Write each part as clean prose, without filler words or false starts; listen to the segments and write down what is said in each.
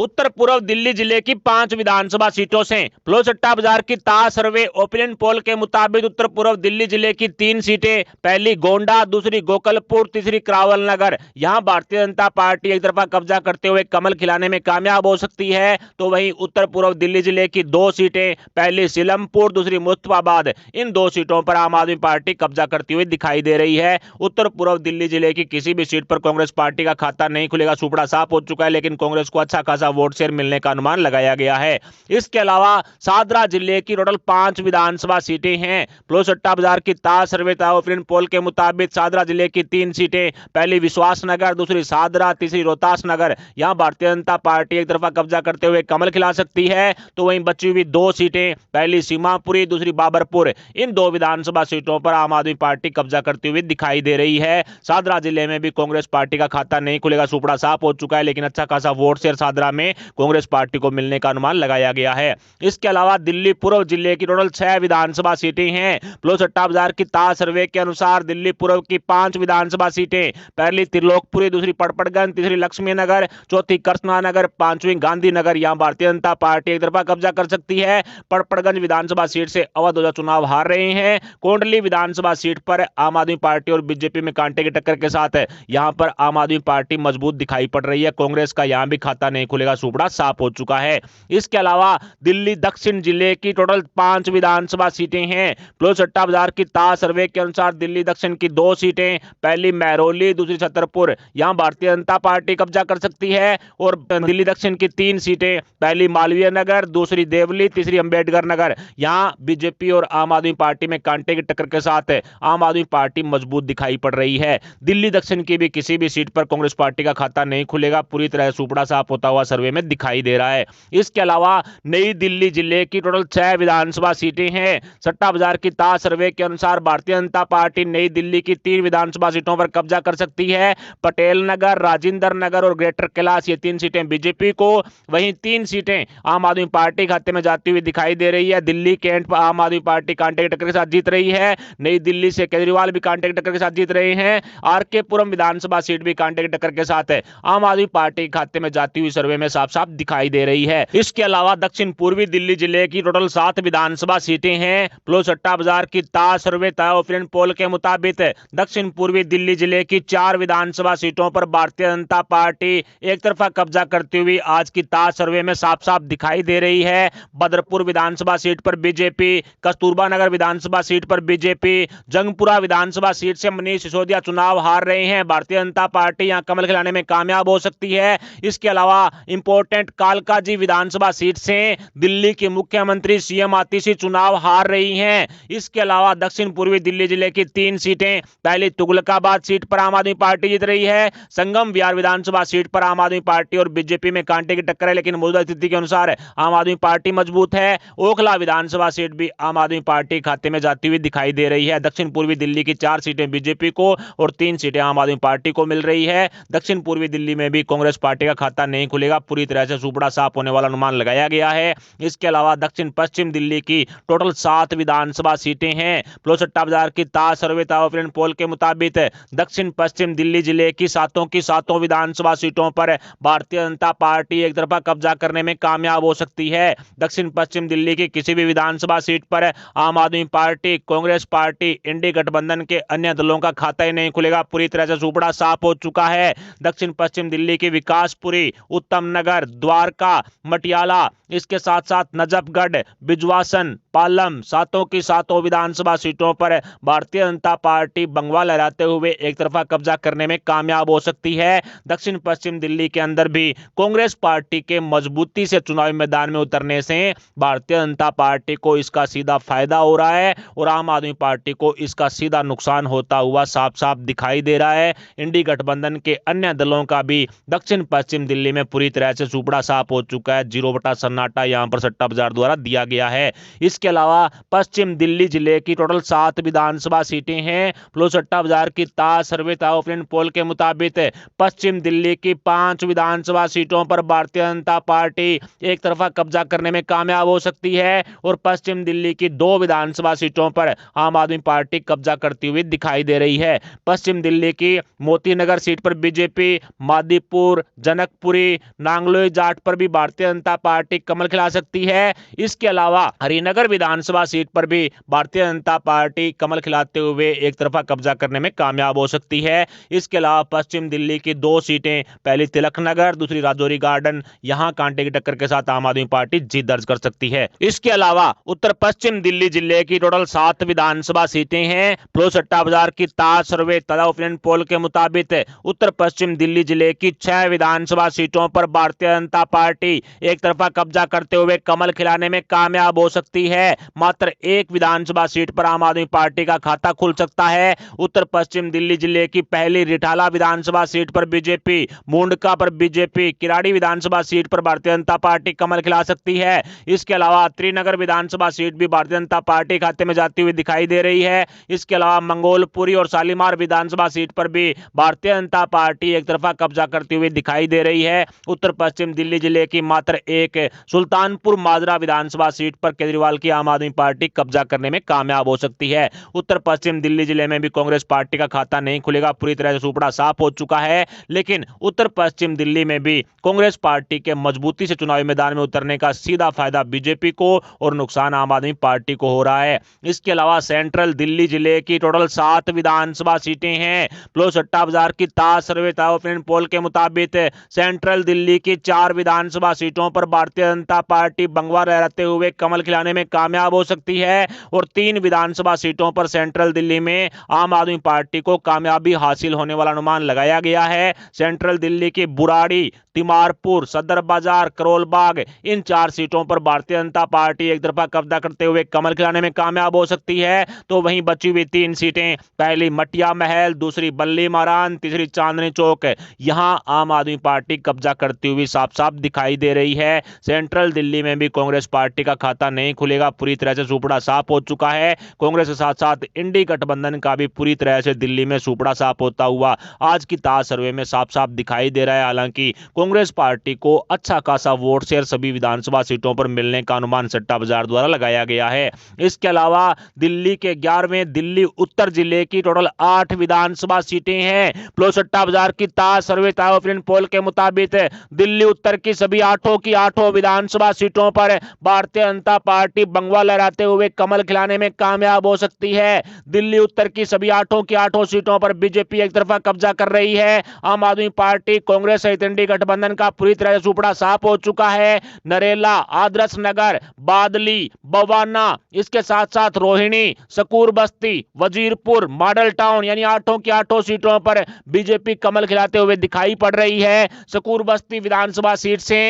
उत्तर पूर्व दिल्ली जिले की 5 विधानसभा सीटों से फ्लोसट्टा बाजार की ताज सर्वे ओपिनियन पोल के मुताबिक उत्तर पूर्व दिल्ली जिले की 3 सीटें, पहली गोंडा, दूसरी गोकलपुर, तीसरी करावल नगर, यहां भारतीय जनता पार्टी एक तरफा कब्जा करते हुए कमल खिलाने में कामयाब हो सकती है। तो वहीं उत्तर पूर्व दिल्ली जिले की 2 सीटें, पहली सीलमपुर, दूसरी मुस्तफाबाद, इन 2 सीटों पर आम आदमी पार्टी कब्जा करती हुई दिखाई दे रही है। उत्तर पूर्व दिल्ली जिले की किसी भी सीट पर कांग्रेस पार्टी का खाता नहीं खुलेगा, सुपड़ा साफ हो चुका है, लेकिन कांग्रेस को अच्छा खासा वोट शेयर मिलने का अनुमान लगाया गया है। इसके अलावा सादरा जिले की टोटल 5 विधानसभा सीटें हैं। फ्लोसट्टा बाजार की ताज सर्वे ओपिनियन पोल के मुताबिक सादरा जिले की 3 सीटें, पहली विश्वास नगर, दूसरी सादरा, तीसरी रोहतास नगर, यहां भारतीय जनता पार्टी एक तरफा कब्जा करते हुए कमल खिला सकती है। तो वहीं बची हुई 2 सीटें, पहली सीमापुरी, दूसरी बाबरपुर, इन 2 विधानसभा सीटों पर आम आदमी पार्टी कब्जा करती हुई दिखाई दे रही है। सादरा जिले में भी कांग्रेस पार्टी का खाता नहीं खुलेगा, सुपड़ा साफ हो चुका है, लेकिन अच्छा खासा वोट शेयर सादरा में कांग्रेस पार्टी को मिलने का अनुमान लगाया गया है। इसके अलावा दिल्ली पूर्व जिले की टोटल 6 विधानसभा सीटें हैं। फ्लोसट्टा बाजार की ताज सर्वे के अनुसार दिल्ली पूर्व की 5 विधानसभा सीटें, पहली त्रिलोकपुरी, दूसरी पड़पड़गंज, तीसरी लक्ष्मी नगर, चौथी कृष्णा नगर, 5वीं गांधीनगर, यहां भारतीय जनता पार्टी एक तरफा कब्जा कर सकती है। पड़पड़गंज विधानसभा सीट से अवध ओझा चुनाव हार रहे हैं। कोंडली विधानसभा सीट पर आम आदमी पार्टी और बीजेपी में कांटे की टक्कर के साथ यहां पर आम आदमी पार्टी मजबूत दिखाई पड़ रही है। कांग्रेस का यहां भी खाता नहीं खुलेगा, सुपड़ा साफ हो चुका है। इसके अलावा दिल्ली दक्षिण जिले की टोटल 5 विधानसभा सीटें हैं। फ्लोसट्टा बाजार की ताज सर्वे के अनुसार दिल्ली दक्षिण की 2 सीटें, पहली महरौली, दूसरी छतरपुर, यहां भारतीय जनता पार्टी कब्जा कर सकती है। और दिल्ली दक्षिण की 3 सीटें, पहली मालवीय नगर, दूसरी देवली, तीसरी अंबेडकर नगर, यहां बीजेपी और आम आदमी पार्टी में कांटे की टक्कर के साथ आम आदमी पार्टी मजबूत दिखाई पड़ रही है। दिल्ली दक्षिण की भी किसी भी सीट पर कांग्रेस पार्टी का खाता नहीं खुलेगा, पूरी तरह सुपड़ा साफ होता हुआ सर्वे में दिखाई दे रहा है। इसके अलावा नई दिल्ली जिले की टोटल 6 विधानसभा सीटें हैं। सट्टा बाजार की ताज सर्वे के अनुसार भारतीय जनता पार्टी नई दिल्ली की 3 विधानसभा सीटों पर कब्जा कर सकती है। पटेल नगर, राजेंद्र नगर और ग्रेटर कैलाश, ये 3 सीटें बीजेपी को, वहीं 3 सीटें आम आदमी पार्टी खाते में जाती हुई दिखाई दे रही है। दिल्ली कैंट पर आम आदमी पार्टी कांटे की टक्कर के साथ जीत रही है। नई दिल्ली से केजरीवाल भी कांटे की टक्कर के साथ जीत रहे हैं। आरके पुरम विधानसभा सीट भी कांटे की टक्कर के साथ आम आदमी पार्टी खाते में जाती हुई सर्वे में साफ साफ दिखाई दे रही है। इसके अलावा दक्षिण पूर्वी दिल्ली जिले की टोटल 7 विधानसभा सीटें हैं। फ्लोसट्टा बाजार की ताज सर्वे ओपिनियन पोल के मुताबिक दक्षिण पूर्वी दिल्ली जिले की 4 विधानसभा सीटों पर भारतीय जनता पार्टी एक तरफा कब्जा करती हुई आज की ताज सर्वे में साफ साफ दिखाई दे रही है। बदरपुर विधानसभा सीट पर बीजेपी, कस्तूरबा नगर विधानसभा सीट पर बीजेपी, जंगपुरा विधानसभा सीट से मनीष सिसोदिया चुनाव हार रहे हैं। भारतीय जनता पार्टी यहां कमल खिलाने में कामयाब हो सकती है। इसके अलावा इंपोर्टेंट कालकाजी विधानसभा सीट से दिल्ली की मुख्यमंत्री सीएम आतिशी चुनाव हार रही हैं। इसके अलावा दक्षिण पूर्वी दिल्ली जिले की 3 सीटें, पहली तुगलकाबाद सीट पर आम आदमी पार्टी जीत रही है। संगम विहार विधानसभा सीट पर आम आदमी पार्टी और बीजेपी में कांटे की टक्कर है, लेकिन मौजूदा स्थिति के अनुसार आम आदमी पार्टी मजबूत है। ओखला विधानसभा सीट भी आम आदमी पार्टी खाते में जाती हुई दिखाई दे रही है। दक्षिण पूर्वी दिल्ली की 4 सीटें बीजेपी को और 3 सीटें आम आदमी पार्टी को मिल रही है। दक्षिण पूर्वी दिल्ली में भी कांग्रेस पार्टी का खाता नहीं खुलेगा, पूरी तरह से सुपड़ा साफ होने वाला अनुमान लगाया गया है। इसके अलावा दक्षिण पश्चिम दिल्ली की टोटल 7 विधानसभा सीटें हैं। फ्लोसट्टा बाजार की ताज सर्वे ओपिनियन पोल के मुताबिक दक्षिण पश्चिम दिल्ली जिले की 7 विधानसभा सीटों पर भारतीय जनता पार्टी एक तरफा कब्जा करने में कामयाब हो सकती है। दक्षिण पश्चिम दिल्ली की किसी भी विधानसभा सीट पर आम आदमी पार्टी, कांग्रेस पार्टी, इंडी गठबंधन के अन्य दलों का खाता ही नहीं खुलेगा, पूरी तरह से सुपड़ा साफ हो चुका है। दक्षिण पश्चिम दिल्ली की विकासपुरी, उत्तम नगर, द्वारका, मटियाला, इसके साथ साथ नजफगढ़, बिजवासन, पालम, 7 विधानसभा सीटों पर भारतीय जनता पार्टी बंगवा लहराते हुए एक तरफा कब्जा करने में कामयाब हो सकती है। दक्षिण पश्चिम दिल्ली के अंदर भी कांग्रेस पार्टी के मजबूती से चुनावी मैदान में उतरने से भारतीय जनता पार्टी को इसका सीधा फायदा हो रहा है और आम आदमी पार्टी को इसका सीधा नुकसान होता हुआ साफ साफ दिखाई दे रहा है। इंडी गठबंधन के अन्य दलों का भी दक्षिण पश्चिम दिल्ली में पूरी तरह से सुपड़ा साफ हो चुका है। 0 बटा सन्नाटा यहां पर सट्टा बाजार द्वारा दिया गया है। इसके अलावा पश्चिम दिल्ली जिले की टोटल 7 विधानसभा सीटें हैं। फ्लोसट्टा बाजार की ताज सर्वे ओपिनियन पोल के मुताबिक पश्चिम दिल्ली की 5 विधानसभा सीटों पर भारतीय जनता पार्टी एक तरफा कब्जा करने में कामयाब हो सकती है और पश्चिम दिल्ली की 2 विधानसभा सीटों पर आम आदमी पार्टी कब्जा करती हुई दिखाई दे रही है। पश्चिम दिल्ली की मोती नगर सीट पर बीजेपी, मादीपुर, जनकपुरी, नांगलोई जाट पर भी भारतीय जनता पार्टी कमल खिला सकती है। इसके अलावा हरिनगर विधानसभा सीट पर भी भारतीय जनता पार्टी कमल खिलाते हुए एक तरफा कब्जा करने में कामयाब हो सकती है। इसके अलावा पश्चिम दिल्ली की 2 सीटें, पहली तिलकनगर, दूसरी राजौरी गार्डन, यहां कांटे की टक्कर के साथ आम आदमी पार्टी जीत दर्ज कर सकती है। इसके अलावा उत्तर पश्चिम दिल्ली जिले की टोटल 7 विधानसभा सीटें हैं। फ्लो सट्टा बाजार की ताज सर्वे तथा ओपिनियन पोल के मुताबिक उत्तर पश्चिम दिल्ली जिले की 6 विधानसभा सीटों पर भारतीय जनता पार्टी एक तरफा कब्जा करते हुए कमल खिलाने में कामयाब हो सकती है। मात्र 1 विधानसभा सीट पर आम आदमी पार्टी का खाता खुल सकता है। उत्तर पश्चिम दिल्ली जिले की पहली रिठाला विधानसभा सीट पर बीजेपी, मुंडका पर बीजेपी, किराड़ी विधानसभा सीट पर भारतीय जनता पार्टी कमल खिला सकती है। इसके अलावा त्रिनगर विधानसभा सीट भी भारतीय जनता पार्टी खाते में जाती हुई दिखाई दे रही है। इसके अलावा मंगोलपुरी और शालीमार विधानसभा सीट पर भी भारतीय जनता पार्टी एक तरफा कब्जा करती हुई दिखाई दे रही है। उत्तर पश्चिम दिल्ली जिले की मात्र एक सुल्तानपुर माजरा विधानसभा सीट पर केजरीवाल की आम आदमी पार्टी कब्जा करने में कामयाब हो सकती है। उत्तर पश्चिम दिल्ली जिले में भी कांग्रेस पार्टी का खाता नहीं खुलेगा, पूरी तरह से सुपड़ा साफ हो चुका है। लेकिन उत्तर पश्चिम दिल्ली में भी कांग्रेस पार्टी के मजबूती से चुनावी मैदान में उतरने का सीधा फायदा बीजेपी को और नुकसान आम आदमी पार्टी को हो रहा है। इसके अलावा सेंट्रल दिल्ली जिले की टोटल 7 विधानसभा सीटें हैं। फ्लो सट्टा बाजार की ताज सर्वे तथा ओपिनियन पोल के मुताबिक सेंट्रल दिल्ली की 4 विधानसभा सीटों पर भारतीय जनता पार्टी बंगवा लहराते हुए कमल खिलाने में कामयाब हो सकती है और 3 विधानसभा सीटों पर सेंट्रल दिल्ली में आम आदमी पार्टी को कामयाबी हासिल होने वाला अनुमान लगाया गया है। सेंट्रल दिल्ली की बुराड़ी, तिमारपुर, सदर बाजार, करोल बाग, इन 4 सीटों पर भारतीय जनता पार्टी एक तरफा कब्जा करते हुए कमल खिलाने में कामयाब हो सकती है। तो वहीं बची हुई 3 सीटें, पहली मटिया महल, दूसरी बल्ली मारान, तीसरी चांदनी चौक, यहां आम आदमी पार्टी कब्जा करती हुई साफ साफ दिखाई दे रही है। सेंट्रल दिल्ली में भी कांग्रेस पार्टी का खाता नहीं खुलेगा, पूरी तरह से सुपड़ा साफ हो चुका है। कांग्रेस के साथ साथ इंडी गठबंधन का भी पूरी तरह से दिल्ली में सुपड़ा साफ होता हुआ आज की ताज सर्वे में साफ साफ दिखाई दे रहा है। हालांकि कांग्रेस पार्टी को अच्छा खासा वोट शेयर सभी विधानसभा सीटों पर मिलने का अनुमान सट्टा बाजार द्वारा लगाया गया है। इसके अलावा दिल्ली के 11वें दिल्ली उत्तर जिले की टोटल 8 विधानसभा सीटें हैं। फ्लो सट्टा बाजार की ताज सर्वे तथा ओपिनियन पोल के मुताबिक दिल्ली उत्तर की सभी 8 विधानसभा सीटों पर भारतीय जनता पार्टी बंगवा लहराते हुए कमल खिलाने में कामयाब हो सकती है। दिल्ली उत्तर की सभी 8 सीटों पर बीजेपी एक तरफा कब्जा कर रही है। आम आदमी पार्टी, कांग्रेस सहित इंडी गठबंधन का पूरी तरह से सुपड़ा साफ हो चुका है। नरेला, आदर्श नगर, बादली, बवाना, इसके साथ साथ रोहिणी, सकूर बस्ती, वजीरपुर, मॉडल टाउन यानी 8 सीटों पर बीजेपी कमल खिलाते हुए दिखाई पड़ रही है। सकूर बस्ती विधानसभा सीट से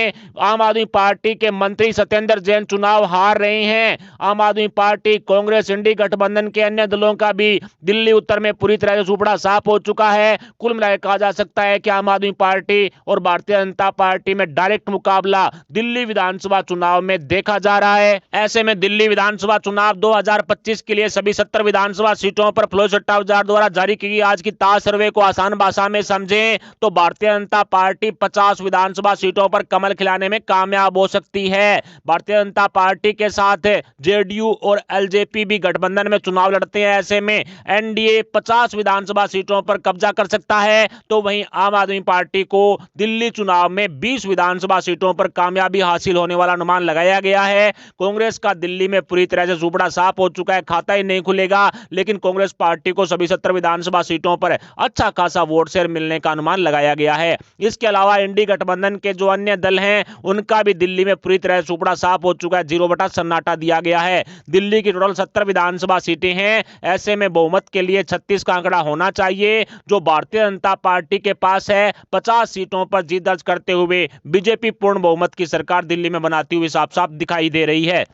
आम आदमी पार्टी के मंत्री सत्येंद्र जैन चुनाव हार रहे हैं। आम आदमी पार्टी, कांग्रेस, इंडी गठबंधन के अन्य दलों का भी दिल्ली उत्तर में पूरी तरह से सुपड़ा साफ हो चुका है। कुल मिलाकर कहा जा सकता है कि आम आदमी पार्टी और भारतीय जनता पार्टी में डायरेक्ट मुकाबला दिल्ली विधानसभा चुनाव में देखा जा रहा है। ऐसे में दिल्ली विधानसभा चुनाव 2025 के लिए सभी 70 विधानसभा सीटों पर फ्लो सट्टा बाजार द्वारा जारी की गई आज की ताज सर्वे को आसान भाषा में समझें तो भारतीय जनता पार्टी 50 विधानसभा सीटों पर कमल खिलाने में कामयाब हो सकती है। भारतीय जनता पार्टी के साथ जेडीयू और एलजेपी भी गठबंधन में चुनाव लड़ते हैं। ऐसे में एनडीए 50 विधानसभा सीटों पर कब्जा कर सकता है। तो वहीं आम आदमी पार्टी को दिल्ली चुनाव में 20 विधानसभा सीटों पर कामयाबी हासिल होने वाला अनुमान लगाया गया है। कांग्रेस का दिल्ली में पूरी तरह से सुपड़ा साफ हो चुका है, खाता ही नहीं खुलेगा, लेकिन कांग्रेस पार्टी को सभी 70 विधानसभा सीटों पर अच्छा खासा वोट शेयर मिलने का अनुमान लगाया गया है। इसके अलावा इंडी गठबंधन के जो अन्य दल हैं उनका भी दिल्ली में पूरी तरह से सुपड़ा साफ हो चुका है, 0 बटा सन्नाटा दिया गया है। दिल्ली की टोटल 70 विधानसभा सीटें हैं। ऐसे में बहुमत के लिए 36 का आंकड़ा होना चाहिए जो भारतीय जनता पार्टी के पास है। 50 सीटों पर जीत दर्ज करते हुए बीजेपी पूर्ण बहुमत की सरकार दिल्ली में बनाती हुई साफ साफ दिखाई दे रही है।